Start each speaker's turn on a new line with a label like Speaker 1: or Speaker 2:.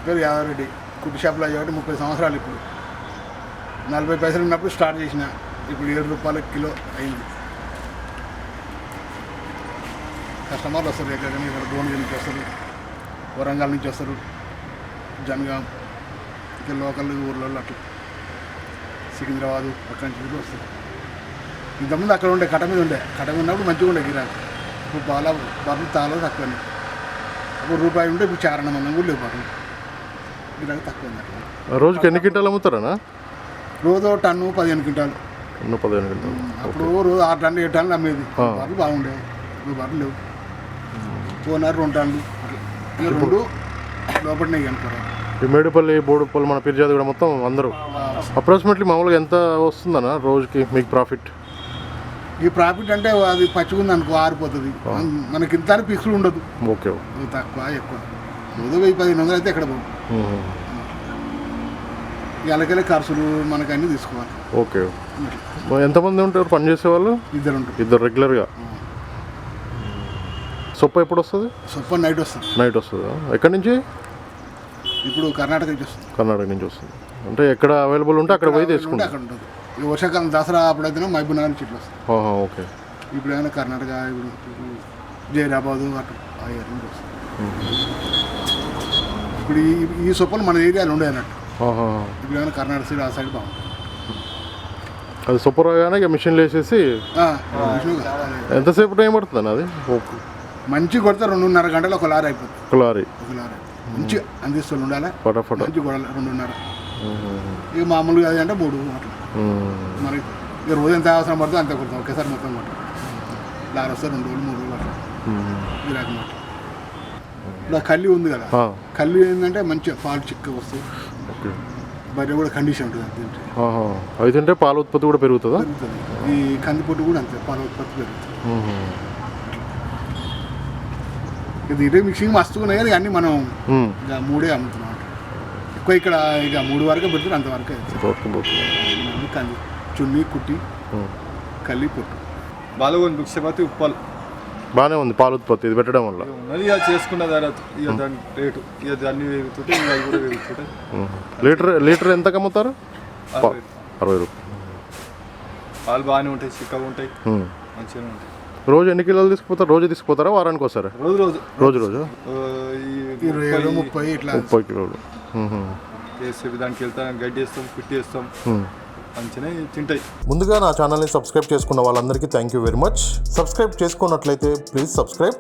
Speaker 1: పేరు యాదవరెడ్డి. కుట్టి షాప్లో అయ్యేవాటి 30 సంవత్సరాలు. ఇప్పుడు 40 పైసలు ఉన్నప్పుడు స్టార్ట్ చేసిన. ఇప్పుడు 7 రూపాయల కిలో అయింది. కస్టమర్లు వస్తారు ఎక్కడ ఇక్కడ భువనగిరి నుంచి వస్తారు, వరంగల్ నుంచి వస్తారు, జనగాం ఇక్కడ లోకల్ ఊర్లలో అట్లా సికింద్రాబాదు అక్కడి నుంచి వస్తారు. ఇంతకుముందు అక్కడ ఉండే కట్ట మీద ఉన్నప్పుడు మంచిగా ఉండే గిరాకు. ఇప్పుడు బర్రెలు చాలా తక్కువ. ఇప్పుడు రూపాయి ఉంటే ఇప్పుడు చారణమందం కూడా లేవు బర్రెలు. గిరాకు తక్కువ ఉంది. అట్లా
Speaker 2: రోజుకి ఎన్ని క్వింటాలు అమ్ముతారా?
Speaker 1: రోజు టన్ను 15 క్వింటాలు.
Speaker 2: 15 క్వింటాలు.
Speaker 1: అప్పుడు రోజు 6 టన్ను 7 టన్నులు అమ్మేది. బర్రెలు బాగుండేవి. ఇప్పుడు బర్రెలు లేవు. పోనారు 2 టన్నులు అట్లా. 2 లోపలనే అనుకోరా.
Speaker 2: ఈ మేడుపల్లి, బోడుపల్లి, మన పిర్జాది కూడా మొత్తం అందరూ అప్రాక్సిమేట్లీ మామూలుగా ఎంత వస్తుందన్న రోజుకి మీకు ప్రాఫిట్?
Speaker 1: ఈ ప్రాఫిట్ అంటే అది పచ్చుకుంది అనుకో ఆరిపోతుంది. మనకి ఇంత ఫిక్స్డ్ ఉండదు.
Speaker 2: ఓకే.
Speaker 1: తక్కువ ఎక్కువ రోజు 1000-1500 అయితే ఎక్కడ పోవు. ఇలాకెళ్ళి ఖర్చులు మనకు అన్నీ తీసుకోవాలి.
Speaker 2: ఓకే. ఎంతమంది ఉంటారు పని చేసేవాళ్ళు?
Speaker 1: 2 ఉంటారు.
Speaker 2: 2 రెగ్యులర్గా. సొప్ప ఎప్పుడు వస్తుంది?
Speaker 1: సొప్ప నైట్ వస్తుంది.
Speaker 2: నైట్ వస్తుందా? ఎక్కడి నుంచి?
Speaker 1: ఇప్పుడు కర్ణాటక నుంచి వస్తుంది.
Speaker 2: కర్ణాటక నుంచి వస్తుంది. అంటే ఎక్కడ అవైలబుల్ ఉంటే అక్కడ పోయి తీసుకుంటాం.
Speaker 1: అక్కడ ఉంటుంది. ఈ వర్షాకాలం దసరా అప్పుడైతే మహబూబ్ నగర్ నుంచి ఇట్లా వస్తుంది.
Speaker 2: ఓకే.
Speaker 1: ఇప్పుడు ఏమైనా కర్ణాటక, ఇప్పుడు జైరాబాదు అటు ఆ ఏరియా నుంచి వస్తుంది. ఇప్పుడు ఈ సొప్పలు మన ఏరియాలో ఉండే అన్నట్టు. ఇప్పుడు ఏమైనా కర్ణాటక సైడ్ ఆ సైడ్ బాగుంటుంది.
Speaker 2: అది సొప్ప రాగానే ఇక మిషన్లు వేసేసి ఎంతసేపు టైం పడుతుంది అది?
Speaker 1: మంచి కొడితే 2.5 గంటలు ఒక లారీ అయిపోతుంది.
Speaker 2: ఒక లారీ
Speaker 1: మంచిగా అందిస్తుంది ఉండాలి.
Speaker 2: ఫటాఫట
Speaker 1: మంచి కొడాలి 2.5. ఇక మామూలుగా అది అంటే 3 అట్లా. మరి ఇక రోజు ఎంత అవసరం పడుతుందో అంత కొడతాం. ఒకేసారి మొత్తం కొట్టాం. లారీ వస్తే 2 రోజులు 3 రోజులు అట్లా గిరాకీ మాట. ఇప్పుడు ఆ కల్లి ఉంది కదా, కల్లి ఏంటంటే మంచిగా పాలు చిక్కగా వస్తాయి. బర్రె కూడా కండిషన్ ఉంటుంది.
Speaker 2: అది తింటే పాల ఉత్పత్తి కూడా పెరుగుతుందా?
Speaker 1: పెరుగుతుంది. ఈ కందిపొట్టు కూడా అంతే, పాల ఉత్పత్తి పెరుగుతుంది. ఇది ఇదే మిక్సింగ్ మస్తుగా ఉన్నాయి. కానీ అన్నీ మనం ఇక 3 అమ్ముతున్నాం. ఎక్కువ ఇక్కడ ఇక 3 వరకు పెడుతుంది. అంతవరకు కంది, చున్నీ, కుట్టి, కల్లి, పొట్టు.
Speaker 3: బాలగొని భిక్షపతి ఉప్పల్
Speaker 2: బాగానే ఉంది పాల ఉత్పత్తి ఇది పెట్టడం వల్ల.
Speaker 3: ఇక చేసుకున్న తర్వాత ఇక దాని రేటు ఇక అన్నీ పెరుగుతుంటే ఇక అవి కూడా పెరుగుతుంటాయి.
Speaker 2: లీటర్ ఎంతకు అమ్ముతారు? 60 రూపాయలు.
Speaker 3: పాలు బాగానే ఉంటాయి, చిక్కగా ఉంటాయి, మంచిగా ఉంటాయి.
Speaker 2: రోజు ఎన్ని కిలోలు తీసుకుపోతారు? రోజు తీసుకుపోతారా వారానికి వస్తారా?
Speaker 3: రోజు
Speaker 1: 20-30 ఇట్లా
Speaker 2: 30 కిలోలు
Speaker 3: వేసి దానికి వెళ్తాం, గడ్డి వేస్తాం, కుట్టి వేస్తాం, మంచిగా తింటాయి.
Speaker 2: ముందుగా నా ఛానల్ని సబ్స్క్రైబ్ చేసుకున్న వాళ్ళందరికీ thank you very much. Subscribe చేసుకున్నట్లయితే ప్లీజ్ సబ్స్క్రైబ్.